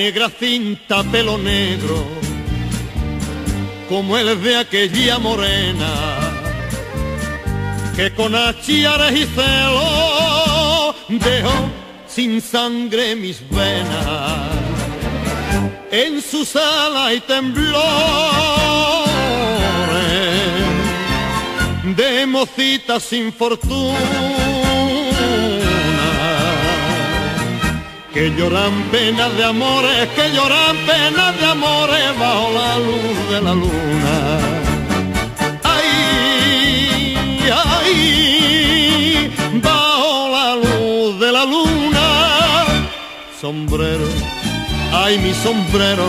negra cinta, pelo negro, como el de aquella morena, que con achiares y celo dejó sin sangre mis venas. En sus alas y temblores de mocitas sin fortuna, que lloran penas de amores, que lloran penas de amores bajo la luz de la luna. Ay, ay, bajo la luz de la luna. Sombrero, ay mi sombrero,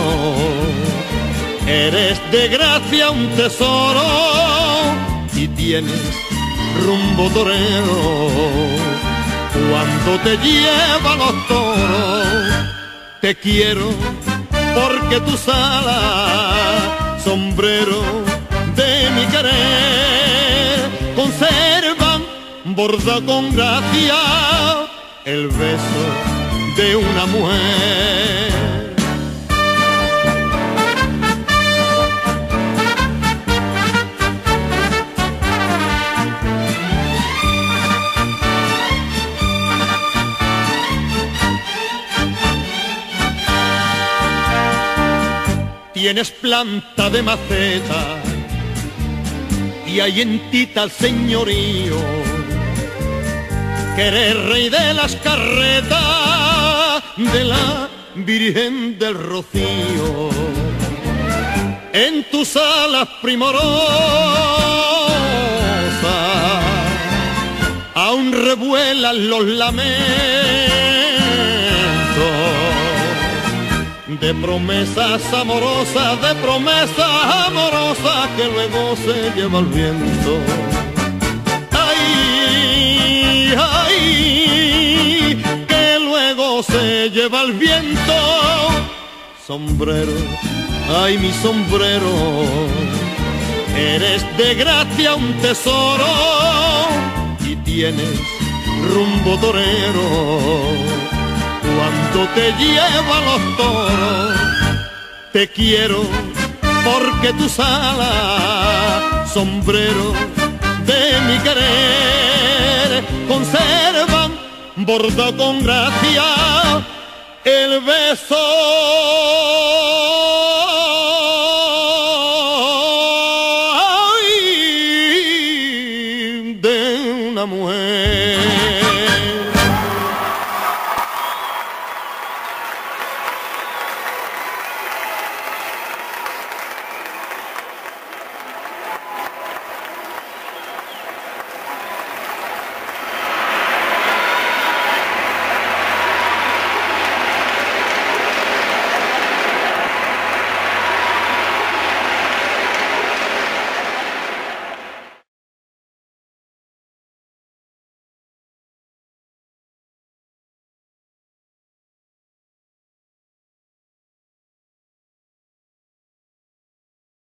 eres de gracia un tesoro y tienes rumbo torero cuando te lleva los toros. Te quiero porque tus alas, sombrero de mi querer, conservan, borda con gracia, el beso de una mujer. Tienes planta de maceta y hay en ti tal señorío, que eres rey de las carretas de la Virgen del Rocío. En tus alas primorosas aún revuelan los lamentos de promesas amorosas, de promesas amorosas que luego se lleva el viento. Ay, ay, que luego se lleva el viento. Sombrero, ay mi sombrero, eres de gracia un tesoro y tienes rumbo torero cuando te lleva los toros. Te quiero porque tus alas, sombrero de mi querer, conservan, bordado con gracia, el beso